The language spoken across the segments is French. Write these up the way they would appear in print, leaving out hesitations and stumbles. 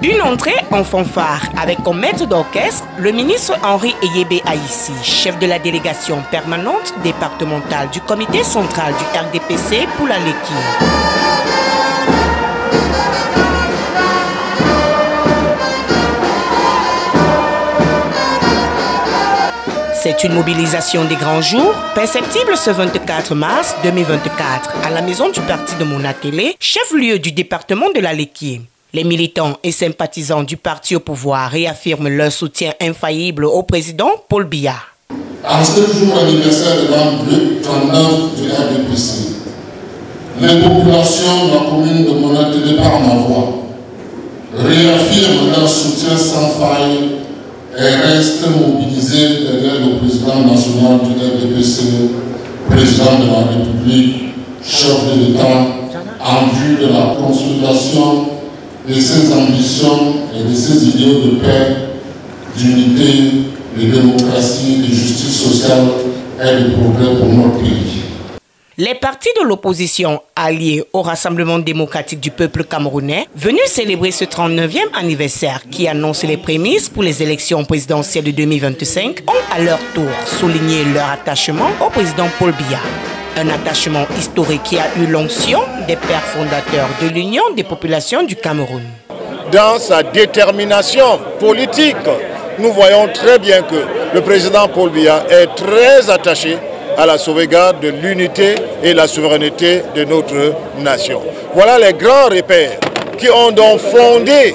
Une entrée en fanfare avec comme maître d'orchestre le ministre Henri Eyebe Aïssi, chef de la délégation permanente départementale du comité central du RDPC pour la Léki. C'est une mobilisation des grands jours, perceptible ce 24 mars 2024 à la maison du parti de Monatélé, chef-lieu du département de la Léki. Les militants et sympathisants du parti au pouvoir réaffirment leur soutien infaillible au président Paul Biya. En ce jour anniversaire de l'an 39 du RDPC, les populations de la commune de Monatélé par ma voix réaffirment leur soutien sans faille et restent mobilisés derrière le président national du RDPC, président de la République, chef de l'État, en vue de la consolidation de ses ambitions et de ses idéaux de paix, d'unité, de démocratie, de justice sociale et de progrès pour notre pays. Les partis de l'opposition alliés au Rassemblement démocratique du peuple camerounais, venus célébrer ce 39e anniversaire qui annonce les prémices pour les élections présidentielles de 2025, ont à leur tour souligné leur attachement au président Paul Biya. Un attachement historique qui a eu l'onction des pères fondateurs de l'Union des populations du Cameroun. Dans sa détermination politique, nous voyons très bien que le président Paul Biya est très attaché à la sauvegarde de l'unité et la souveraineté de notre nation. Voilà les grands repères qui ont donc fondé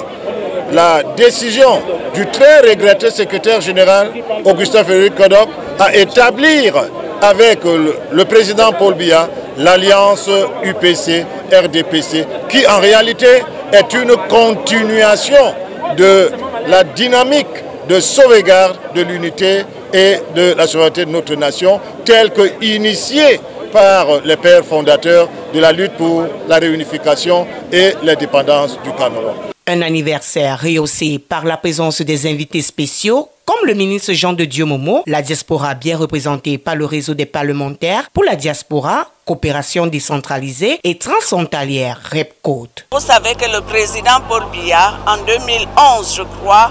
la décision du très regretté secrétaire général Augustin Frédéric Kodok à établir avec le président Paul Biya l'alliance UPC-RDPC qui en réalité est une continuation de la dynamique de sauvegarde de l'unité et de la souveraineté de notre nation telle que initiée par les pères fondateurs de la lutte pour la réunification et l'indépendance du Cameroun. Un anniversaire rehaussé par la présence des invités spéciaux comme le ministre Jean de Dieu Momo, la diaspora bien représentée par le réseau des parlementaires pour la diaspora, coopération décentralisée et transfrontalière REPCODE. Vous savez que le président Paul Biya, en 2011 je crois,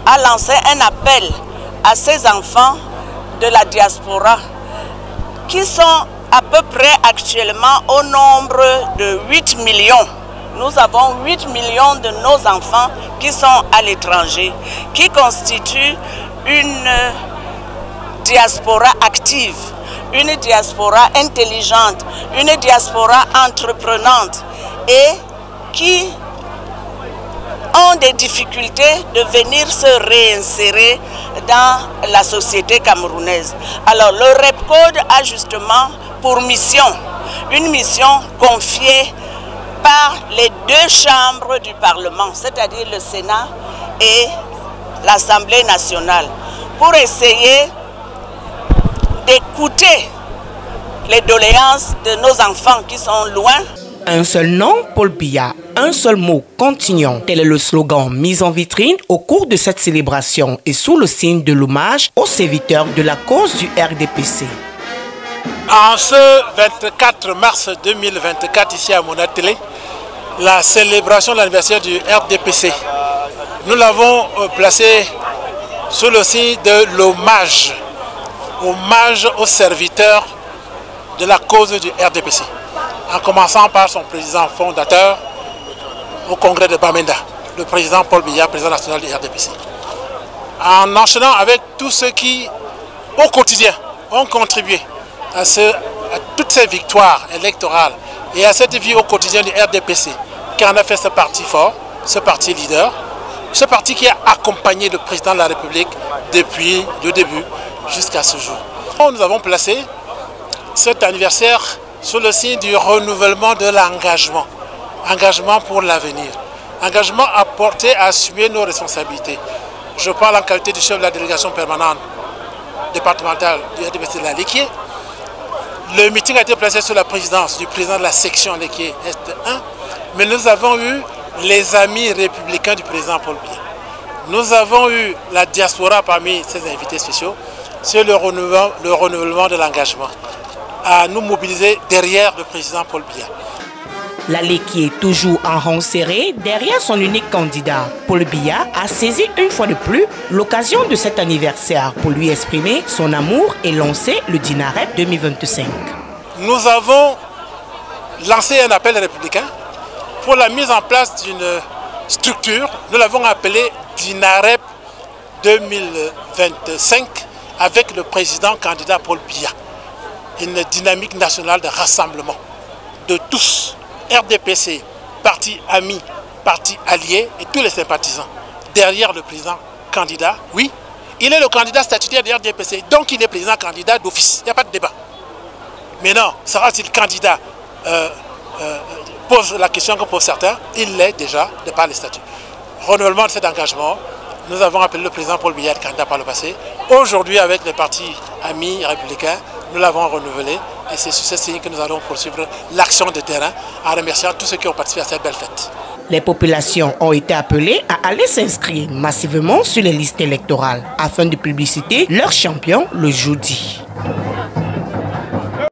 a lancé un appel à ses enfants de la diaspora qui sont à peu près actuellement au nombre de 8 millions. Nous avons 8 millions de nos enfants qui sont à l'étranger, qui constituent une diaspora active, une diaspora intelligente, une diaspora entreprenante et qui ont des difficultés de venir se réinsérer dans la société camerounaise. Alors le REPCODE a justement pour mission, une mission confiée par les deux chambres du Parlement, c'est-à-dire le Sénat et l'Assemblée nationale, pour essayer d'écouter les doléances de nos enfants qui sont loin. Un seul nom, Paul Biya, un seul mot, continuons. Tel est le slogan mis en vitrine au cours de cette célébration et sous le signe de l'hommage aux serviteurs de la cause du RDPC. En ce 24 mars 2024, ici à Monatélé, la célébration de l'anniversaire du RDPC, nous l'avons placé sous le signe de l'hommage, hommage aux serviteurs de la cause du RDPC, en commençant par son président fondateur au congrès de Bamenda, le président Paul Biya, président national du RDPC. En enchaînant avec tous ceux qui, au quotidien, ont contribué à toutes ces victoires électorales et à cette vie au quotidien du RDPC, qui en a fait ce parti fort, ce parti leader, ce parti qui a accompagné le président de la République depuis le début jusqu'à ce jour. Nous avons placé cet anniversaire sous le signe du renouvellement de l'engagement, engagement pour l'avenir, engagement à porter, à assumer nos responsabilités. Je parle en qualité du chef de la délégation permanente départementale du RDPC de la Léki. Le meeting a été placé sous la présidence du président de la section Léki Est 1, mais nous avons eu les amis républicains du président Paul Biya. Nous avons eu la diaspora parmi ces invités spéciaux sur le renouvellement de l'engagement, à nous mobiliser derrière le président Paul Biya. L'allée qui est toujours en rang serré derrière son unique candidat, Paul Biya, a saisi une fois de plus l'occasion de cet anniversaire pour lui exprimer son amour et lancer le Dinarep 2025. Nous avons lancé un appel républicain pour la mise en place d'une structure, nous l'avons appelée Dinarep 2025 avec le président candidat Paul Biya. Une dynamique nationale de rassemblement de tous, RDPC, partis amis, partis alliés et tous les sympathisants derrière le président candidat. Oui, il est le candidat statutaire de RDPC, donc il est président candidat d'office, il n'y a pas de débat. Maintenant, sera-t-il candidat pose la question que pour certains, il l'est déjà de par les statuts. Renouvellement de cet engagement, nous avons appelé le président Paul Biya candidat par le passé. Aujourd'hui, avec les partis amis républicains, nous l'avons renouvelé et c'est sur ce signe que nous allons poursuivre l'action de terrain en remerciant tous ceux qui ont participé à cette belle fête. Les populations ont été appelées à aller s'inscrire massivement sur les listes électorales afin de publiciter leur champion le jeudi.